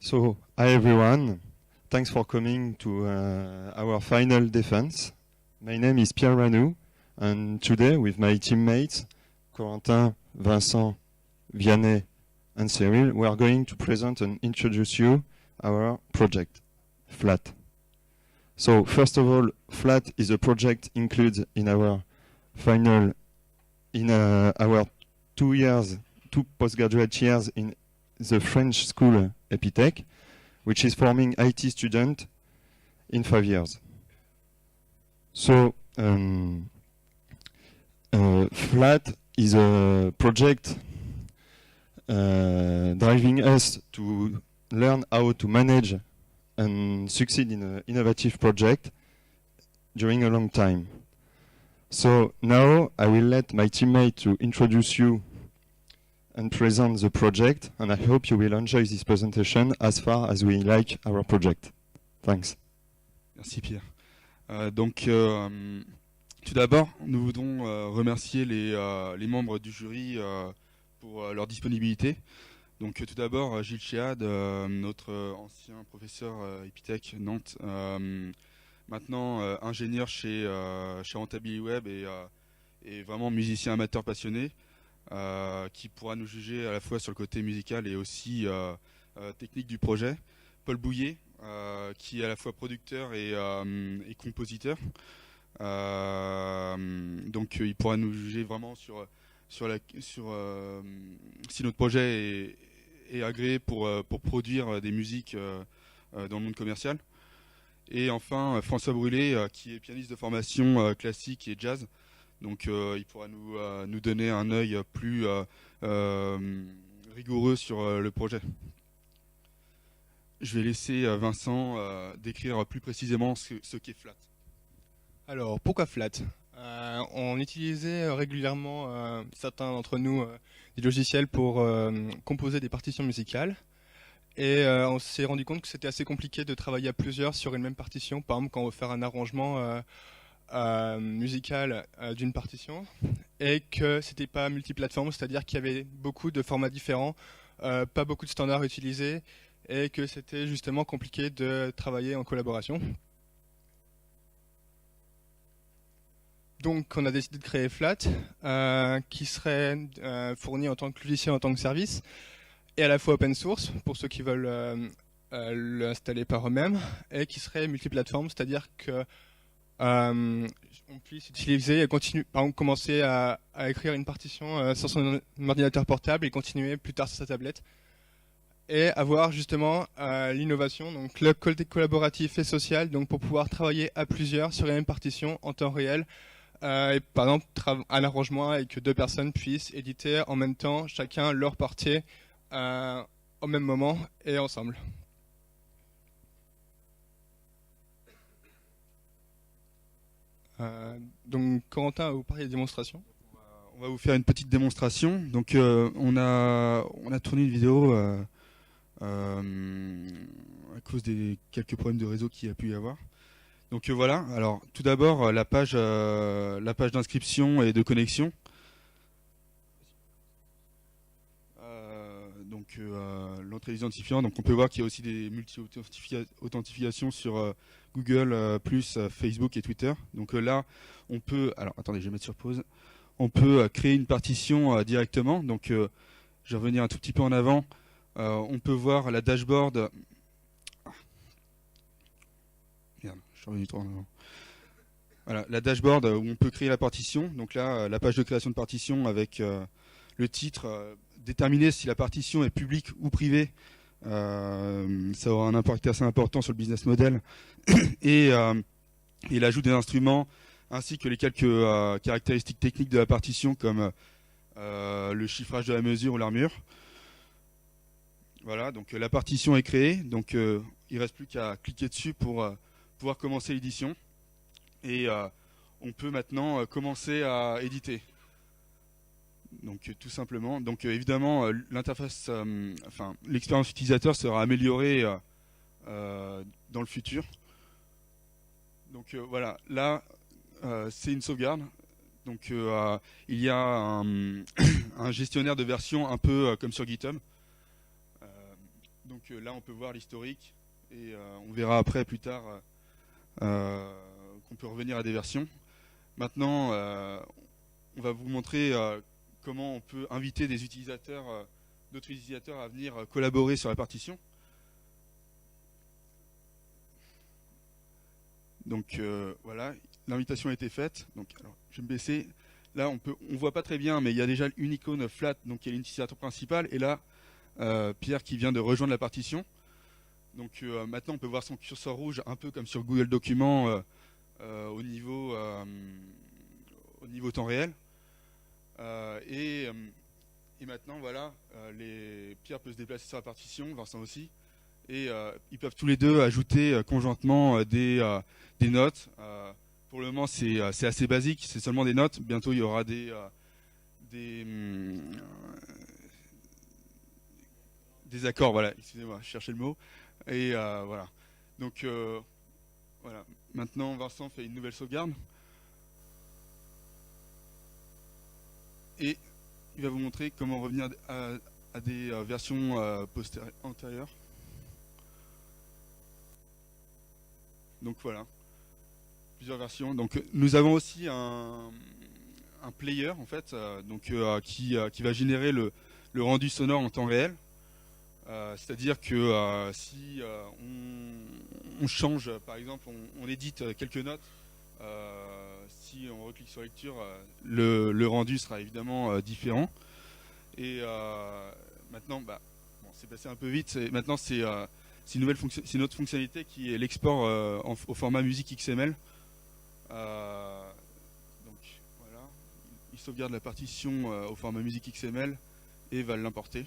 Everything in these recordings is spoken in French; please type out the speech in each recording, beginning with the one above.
So, hi everyone. Thanks for coming to our final defense. My name is Pierre Ranou, and today with my teammates, Corentin, Vincent, Vianney, and Cyril, we are going to present and introduce you our project, FLAT. So, first of all, FLAT is a project included in our final, in our 2 postgraduate years in the French school Epitech, which is forming IT students in 5 years. So, FLAT is a project driving us to learn how to manage and succeed in an innovative project during a long time. So now I will let my teammate to introduce you and present the project, and I hope you will enjoy this presentation as far as we like our project. Thanks. Merci Pierre. Tout d'abord, nous voudrons remercier les membres du jury pour leur disponibilité. Donc tout d'abord, Gilles Chéad, notre ancien professeur Epitech Nantes, maintenant ingénieur chez Rentability Web et vraiment musicien amateur passionné, qui pourra nous juger à la fois sur le côté musical et aussi technique du projet. Paul Bouillet, qui est à la fois producteur et compositeur. Donc il pourra nous juger vraiment sur si notre projet est agréé pour produire des musiques dans le monde commercial. Et enfin François Brûlé, qui est pianiste de formation classique et jazz. Donc il pourra nous donner un œil plus rigoureux sur le projet. Je vais laisser Vincent décrire plus précisément ce qu'est FLAT. Alors, pourquoi FLAT ? On utilisait régulièrement, certains d'entre nous, des logiciels pour composer des partitions musicales. Et on s'est rendu compte que c'était assez compliqué de travailler à plusieurs sur une même partition. Par exemple, quand on veut faire un arrangement musical d'une partition, et que c'était pas multiplateforme, c'est-à-dire qu'il y avait beaucoup de formats différents, pas beaucoup de standards utilisés, et que c'était justement compliqué de travailler en collaboration. Donc on a décidé de créer FLAT, qui serait fourni en tant que logiciel, en tant que service, et à la fois open source, pour ceux qui veulent l'installer par eux-mêmes, et qui serait multiplateforme, c'est-à-dire que on puisse utiliser et continuer, par exemple, commencer à écrire une partition sur son ordinateur portable et continuer plus tard sur sa tablette. Et avoir justement l'innovation, donc le côté collaboratif et social, donc pour pouvoir travailler à plusieurs sur la même partition en temps réel. Et par exemple, un arrangement et que 2 personnes puissent éditer en même temps, chacun leur partie au même moment et ensemble. Donc Corentin va vous parler de démonstration. On va vous faire une petite démonstration. Donc on a tourné une vidéo à cause des quelques problèmes de réseau qu'il y a pu y avoir. Donc voilà, alors tout d'abord la page d'inscription et de connexion. L'entrée identifiant, donc on peut voir qu'il y a aussi des multi-authentifications sur Google, plus Facebook et Twitter. Donc là, on peut, alors attendez, je vais mettre sur pause. On peut créer une partition directement. Donc je vais revenir un tout petit peu en avant. On peut voir la dashboard. Merde, je suis revenu trop en avant. Voilà, la dashboard où on peut créer la partition. Donc là, la page de création de partition avec le titre, déterminer si la partition est publique ou privée. Ça aura un impact assez important sur le business model. Et l'ajout des instruments ainsi que les quelques caractéristiques techniques de la partition comme le chiffrage de la mesure ou l'armure. Voilà, donc la partition est créée, donc il ne reste plus qu'à cliquer dessus pour pouvoir commencer l'édition. Et on peut maintenant commencer à éditer. Donc tout simplement, donc évidemment l'interface, l'expérience utilisateur sera améliorée dans le futur. Donc voilà, là c'est une sauvegarde. Donc il y a un gestionnaire de version un peu comme sur GitHub. Donc là, on peut voir l'historique et on verra après, plus tard, qu'on peut revenir à des versions. Maintenant, on va vous montrer comment on peut inviter des utilisateurs, d'autres utilisateurs à venir collaborer sur la partition. Donc voilà, l'invitation a été faite. Donc, alors, je vais me baisser. Là, on voit pas très bien, mais il y a déjà une icône flat, donc qui est l'utilisateur principal. Et là, Pierre qui vient de rejoindre la partition. Donc maintenant, on peut voir son curseur rouge, un peu comme sur Google Documents au niveau temps réel. Et maintenant, voilà, Pierre peut se déplacer sur la partition, Vincent aussi. Et ils peuvent tous les deux ajouter conjointement des notes. Pour le moment, c'est assez basique, c'est seulement des notes. Bientôt, il y aura des accords, voilà, excusez-moi, je cherchais le mot. Et voilà. Donc, voilà. Maintenant, Vincent fait une nouvelle sauvegarde. Et il va vous montrer comment revenir à des versions antérieures. Donc voilà, plusieurs versions. Donc nous avons aussi un player en fait, qui va générer le rendu sonore en temps réel. C'est-à-dire que si on change, par exemple, on édite quelques notes, si on reclique sur lecture, le rendu sera évidemment différent. Et maintenant, bon, c'est passé un peu vite. Maintenant, c'est une autre fonctionnalité qui est l'export au format musique XML. Donc voilà, il sauvegarde la partition au format musique XML et va l'importer.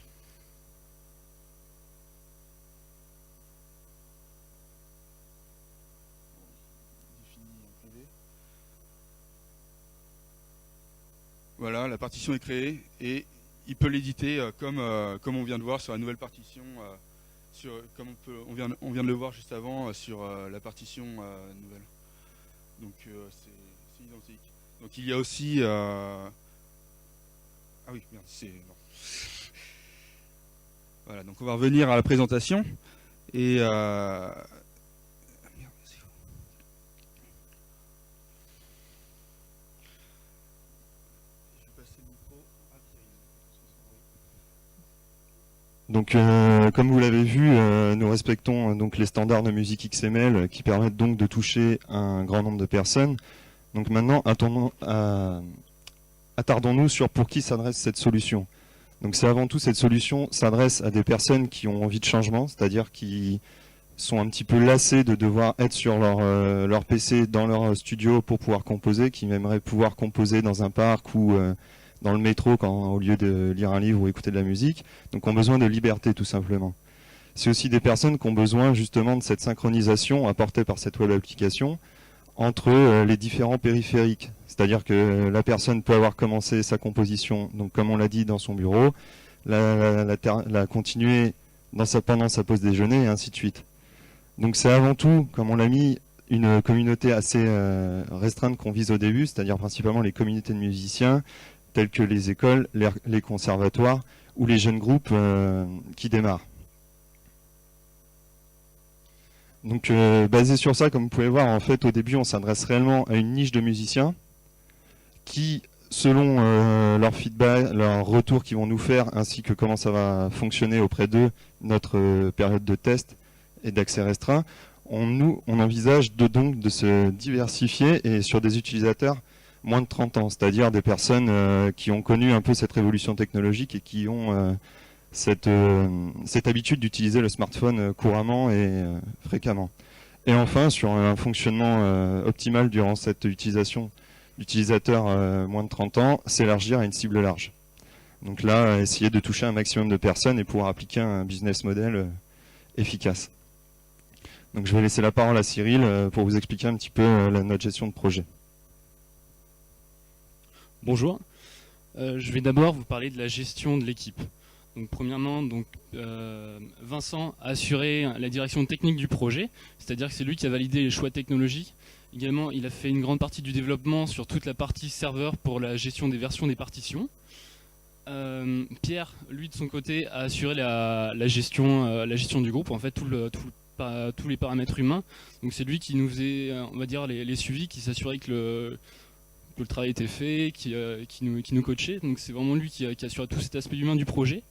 Voilà, la partition est créée et il peut l'éditer comme on vient de voir sur la nouvelle partition, comme on vient de le voir juste avant sur la partition nouvelle. Donc c'est identique. Donc il y a aussi... Ah oui, merde, c'est... Non. Voilà, donc on va revenir à la présentation. Et... Donc, comme vous l'avez vu, nous respectons donc les standards de musique XML qui permettent donc de toucher un grand nombre de personnes. Donc maintenant, attardons-nous sur pour qui s'adresse cette solution. Donc c'est avant tout, cette solution s'adresse à des personnes qui ont envie de changement, c'est-à-dire qui sont un petit peu lassés de devoir être sur leur PC dans leur studio pour pouvoir composer, qui aimeraient pouvoir composer dans un parc ou dans le métro au lieu de lire un livre ou écouter de la musique, donc ont besoin de liberté tout simplement. C'est aussi des personnes qui ont besoin justement de cette synchronisation apportée par cette web application entre les différents périphériques. C'est-à-dire que la personne peut avoir commencé sa composition, donc comme on l'a dit, dans son bureau, la continuer pendant sa pause déjeuner et ainsi de suite. Donc c'est avant tout, comme on l'a mis, une communauté assez restreinte qu'on vise au début, c'est-à-dire principalement les communautés de musiciens, telles que les écoles, les conservatoires ou les jeunes groupes qui démarrent. Donc basé sur ça, comme vous pouvez voir, en fait au début on s'adresse réellement à une niche de musiciens qui, selon leur feedback, leur retour qu'ils vont nous faire, ainsi que comment ça va fonctionner auprès d'eux, notre période de test et d'accès restreint, on envisage donc de se diversifier et sur des utilisateurs moins de 30 ans, c'est-à-dire des personnes qui ont connu un peu cette révolution technologique et qui ont cette habitude d'utiliser le smartphone couramment et fréquemment. Et enfin, sur un fonctionnement optimal durant cette utilisation d'utilisateurs moins de 30 ans, s'élargir à une cible large. Donc là, essayer de toucher un maximum de personnes et pouvoir appliquer un business model efficace. Donc je vais laisser la parole à Cyril pour vous expliquer un petit peu notre gestion de projet. Bonjour, je vais d'abord vous parler de la gestion de l'équipe. Donc premièrement, Vincent a assuré la direction technique du projet, c'est-à-dire que c'est lui qui a validé les choix technologiques. Également, il a fait une grande partie du développement sur toute la partie serveur pour la gestion des versions des partitions. Pierre, lui de son côté, a assuré la gestion du groupe, en fait tous les paramètres humains. Donc c'est lui qui nous faisait, on va dire, les suivis, qui s'assurait que le travail était fait, qui nous coachait. Donc c'est vraiment lui qui assurait tout cet aspect humain du projet.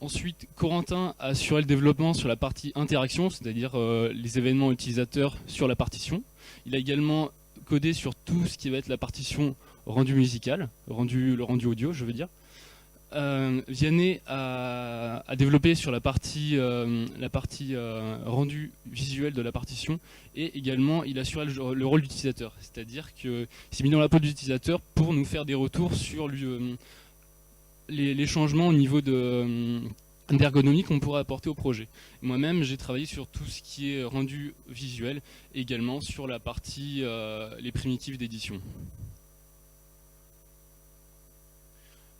Ensuite, Corentin a assuré le développement sur la partie interaction, c'est-à-dire les événements utilisateurs sur la partition. Il a également codé sur tout ce qui va être la partition rendu musical, le rendu audio, je veux dire. Vianney a développé sur la partie rendu visuel de la partition, et également il a assuré le rôle d'utilisateur, c'est-à-dire qu'il s'est mis dans la peau de l'utilisateur pour nous faire des retours sur les changements au niveau d'ergonomie qu'on pourrait apporter au projet. Moi-même, j'ai travaillé sur tout ce qui est rendu visuel, et également sur la partie les primitives d'édition.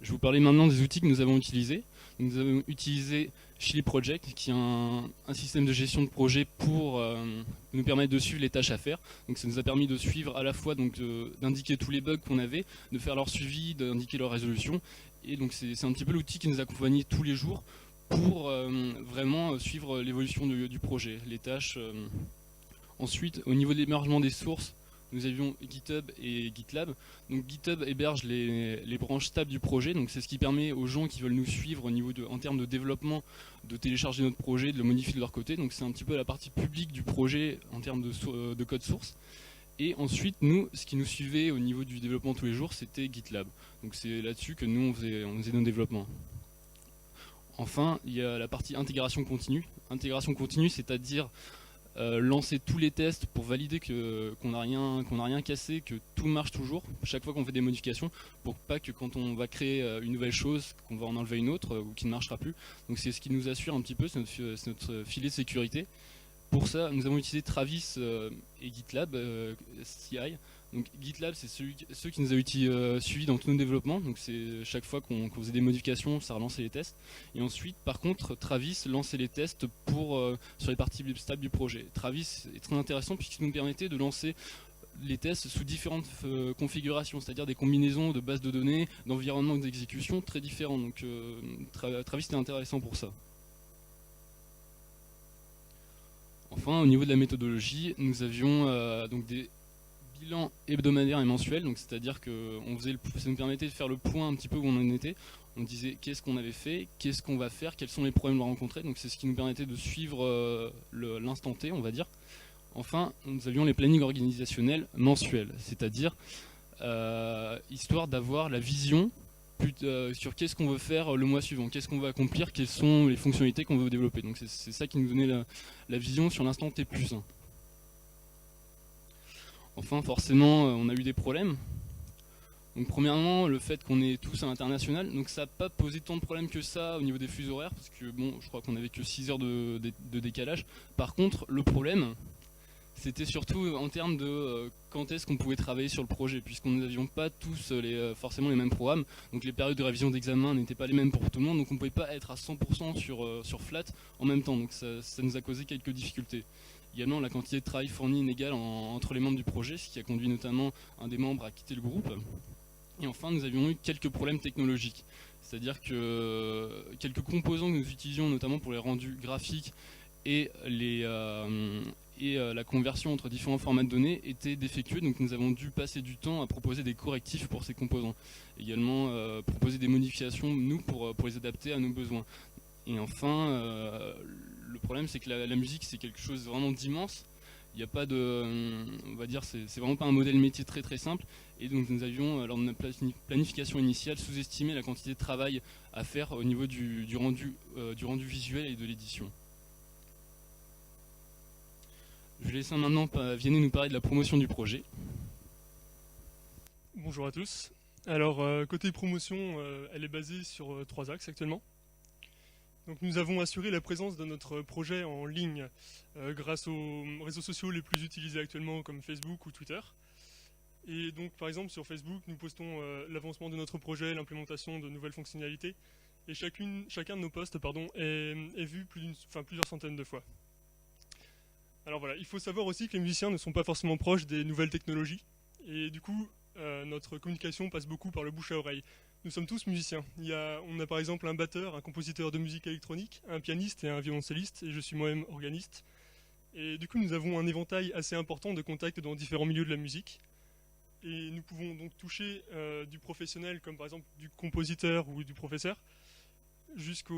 Je vais vous parler maintenant des outils que nous avons utilisés. Nous avons utilisé Chili Project, qui est un système de gestion de projet pour nous permettre de suivre les tâches à faire. Donc ça nous a permis de suivre à la fois d'indiquer tous les bugs qu'on avait, de faire leur suivi, d'indiquer leur résolution. Et donc c'est un petit peu l'outil qui nous accompagnait tous les jours pour vraiment suivre l'évolution du projet, les tâches. Ensuite, au niveau de l'hébergement des sources, nous avions GitHub et GitLab. Donc GitHub héberge les branches stables du projet. Donc c'est ce qui permet aux gens qui veulent nous suivre en termes de développement de télécharger notre projet, de le modifier de leur côté. Donc c'est un petit peu la partie publique du projet en termes de code source. Et ensuite, nous, ce qui nous suivait au niveau du développement tous les jours, c'était GitLab. Donc c'est là-dessus que nous, on faisait nos développements. Enfin, il y a la partie intégration continue. Intégration continue, c'est-à-dire lancer tous les tests pour valider qu'on n'a rien cassé, que tout marche toujours, chaque fois qu'on fait des modifications, pour pas que quand on va créer une nouvelle chose, qu'on va en enlever une autre ou qui ne marchera plus. Donc c'est ce qui nous assure un petit peu, c'est notre filet de sécurité. Pour ça, nous avons utilisé Travis et GitLab CI. Donc GitLab, c'est ceux qui nous a suivis dans tous nos développements. Donc c'est chaque fois qu'on faisait des modifications, ça relançait les tests. Et ensuite, par contre, Travis lançait les tests sur les parties stables du projet. Travis est très intéressant puisqu'il nous permettait de lancer les tests sous différentes configurations, c'est-à-dire des combinaisons de bases de données, d'environnements d'exécution très différents. Donc Travis était intéressant pour ça. Enfin, au niveau de la méthodologie, nous avions donc des bilans hebdomadaires et mensuels, donc c'est-à-dire que ça nous permettait de faire le point un petit peu où on en était. On disait qu'est-ce qu'on avait fait, qu'est-ce qu'on va faire, quels sont les problèmes à rencontrer. Donc c'est ce qui nous permettait de suivre l'instant T, on va dire. Enfin, nous avions les plannings organisationnels mensuels, c'est-à-dire histoire d'avoir la vision sur qu'est-ce qu'on veut faire le mois suivant, qu'est-ce qu'on veut accomplir, quelles sont les fonctionnalités qu'on veut développer. Donc c'est ça qui nous donnait la vision sur l'instant T+1. Enfin, forcément, on a eu des problèmes. Donc premièrement, le fait qu'on est tous à l'international, donc ça n'a pas posé tant de problèmes que ça au niveau des fuseaux horaires, parce que bon, je crois qu'on avait que 6 heures de décalage. Par contre, le problème, c'était surtout en termes de quand est-ce qu'on pouvait travailler sur le projet, puisqu'on n'avions pas tous forcément les mêmes programmes, donc les périodes de révision d'examen n'étaient pas les mêmes pour tout le monde, donc on ne pouvait pas être à 100% sur flat en même temps, donc ça nous a causé quelques difficultés. Également, la quantité de travail fournie inégale entre les membres du projet, ce qui a conduit notamment un des membres à quitter le groupe. Et enfin, nous avions eu quelques problèmes technologiques, c'est-à-dire que quelques composants que nous utilisions notamment pour les rendus graphiques et la conversion entre différents formats de données étaient défectueux, donc nous avons dû passer du temps à proposer des correctifs pour ces composants. Également proposer des modifications, nous, pour les adapter à nos besoins. Et enfin, le problème c'est que la musique c'est quelque chose vraiment d'immense. Il n'y a pas on va dire, c'est vraiment pas un modèle métier très très simple. Et donc nous avions, lors de notre planification initiale, sous-estimé la quantité de travail à faire au niveau du rendu visuel et de l'édition. Je vais laisser maintenant Vianney nous parler de la promotion du projet. Bonjour à tous. Alors, côté promotion, elle est basée sur 3 axes actuellement. Donc, nous avons assuré la présence de notre projet en ligne grâce aux réseaux sociaux les plus utilisés actuellement comme Facebook ou Twitter. Et donc, par exemple, sur Facebook, nous postons l'avancement de notre projet, l'implémentation de nouvelles fonctionnalités. Et chacun de nos posts est vu plusieurs centaines de fois. Alors voilà, il faut savoir aussi que les musiciens ne sont pas forcément proches des nouvelles technologies. Et du coup, notre communication passe beaucoup par le bouche à oreille. nous sommes tous musiciens. On a par exemple un batteur, un compositeur de musique électronique, un pianiste et un violoncelliste, et je suis moi-même organiste. Et du coup, nous avons un éventail assez important de contacts dans différents milieux de la musique. Et nous pouvons donc toucher du professionnel, comme par exemple du compositeur ou du professeur, jusqu'à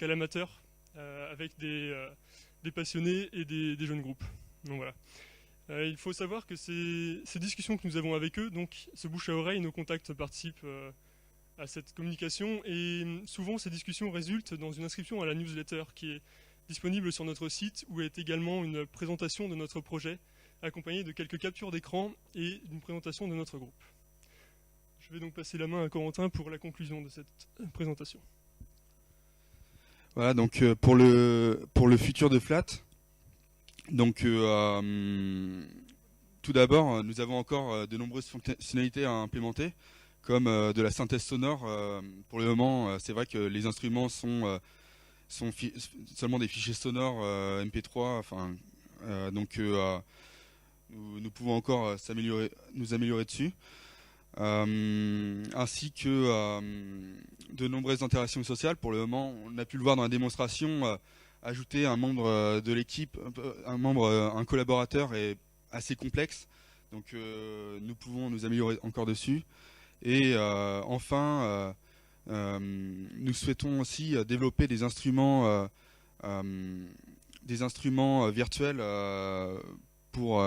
l'amateur, avec des passionnés et des jeunes groupes. Donc voilà. Il faut savoir que ces discussions que nous avons avec eux, donc ce bouche à oreille, nos contacts participent à cette communication, et souvent ces discussions résultent dans une inscription à la newsletter qui est disponible sur notre site, où est également une présentation de notre projet, accompagnée de quelques captures d'écran et d'une présentation de notre groupe. Je vais donc passer la main à Corentin pour la conclusion de cette présentation. Voilà, donc pour le futur de Flat, donc tout d'abord, nous avons encore de nombreuses fonctionnalités à implémenter, comme de la synthèse sonore. Pour le moment, c'est vrai que les instruments sont seulement des fichiers sonores MP3. Donc nous pouvons encore nous améliorer dessus. Ainsi que de nombreuses interactions sociales. Pour le moment, on a pu le voir dans la démonstration, ajouter un membre de l'équipe, un collaborateur est assez complexe, donc nous pouvons nous améliorer encore dessus. Et enfin, nous souhaitons aussi développer des instruments virtuels pour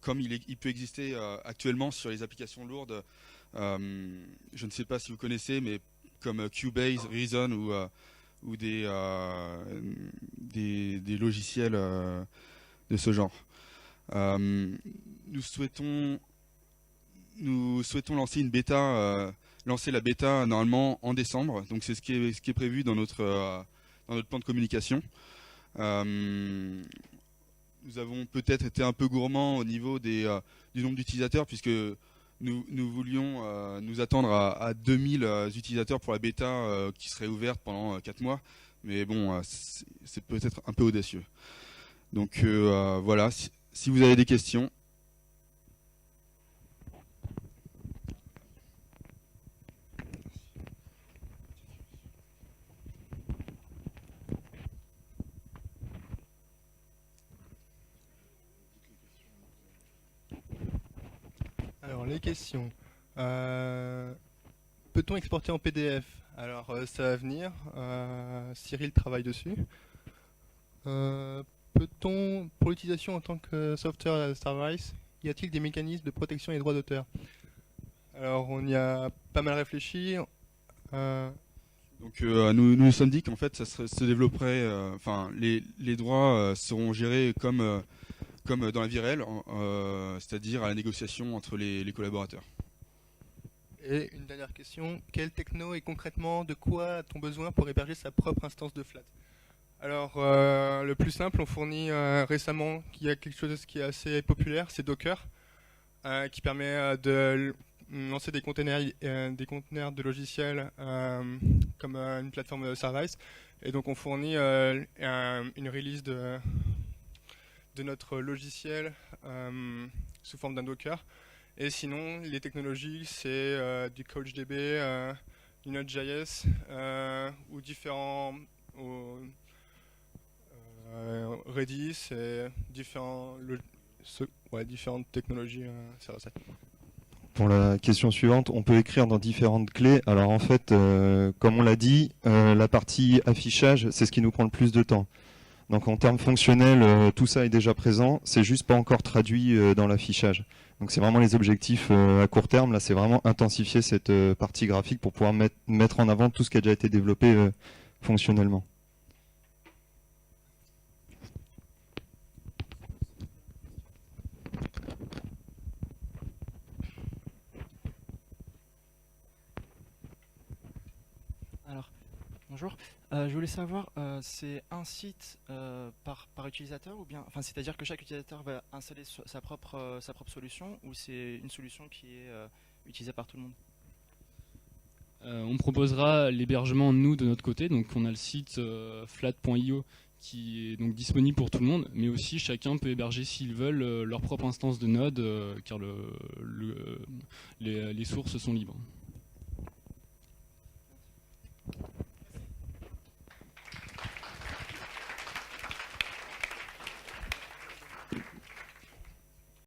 comme il peut exister actuellement sur les applications lourdes. Je ne sais pas si vous connaissez, mais comme Cubase, Reason ou des logiciels de ce genre. Nous souhaitons lancer une bêta, lancer la bêta normalement en décembre. Donc c'est ce qui est prévu dans notre plan de communication. Nous avons peut-être été un peu gourmands au niveau du nombre d'utilisateurs, puisque nous voulions nous attendre à 2000 utilisateurs pour la bêta qui serait ouverte pendant 4 mois. Mais bon, c'est peut-être un peu audacieux. Donc voilà, si vous avez des questions. Alors, les questions. Peut-on exporter en PDF? Alors, ça va venir. Cyril travaille dessus. Peut-on, pour l'utilisation en tant que software as a service, y a-t-il des mécanismes de protection des droits d'auteur? Alors, on y a pas mal réfléchi. Donc nous nous sommes dit qu'en fait ça se développerait, les droits seront gérés comme dans la vie réelle, c'est-à-dire à la négociation entre les collaborateurs. Et une dernière question, quelle techno et concrètement de quoi a-t-on besoin pour héberger sa propre instance de Flat? Alors le plus simple, on fournit récemment, il y a quelque chose qui est assez populaire, c'est Docker, qui permet de lancer des containers de logiciels comme une plateforme de service. Et donc on fournit une release de notre logiciel sous forme d'un Docker. Et sinon, les technologies, c'est du CouchDB, du Node.js ou différents Redis et différentes technologies server-side. Pour la question suivante, on peut écrire dans différentes clés. Alors en fait, comme on l'a dit, la partie affichage, c'est ce qui nous prend le plus de temps. Donc en termes fonctionnels, tout ça est déjà présent, c'est juste pas encore traduit dans l'affichage. Donc c'est vraiment les objectifs à court terme. Là, c'est vraiment intensifier cette partie graphique pour pouvoir mettre en avant tout ce qui a déjà été développé fonctionnellement. Alors, bonjour. Je voulais savoir, c'est un site par utilisateur ou bien, enfin, c'est-à-dire que chaque utilisateur va installer sa propre solution ou c'est une solution qui est utilisée par tout le monde? On proposera l'hébergement nous de notre côté, donc on a le site flat.io qui est donc disponible pour tout le monde, mais aussi chacun peut héberger s'ils veulent leur propre instance de node, car les sources sont libres.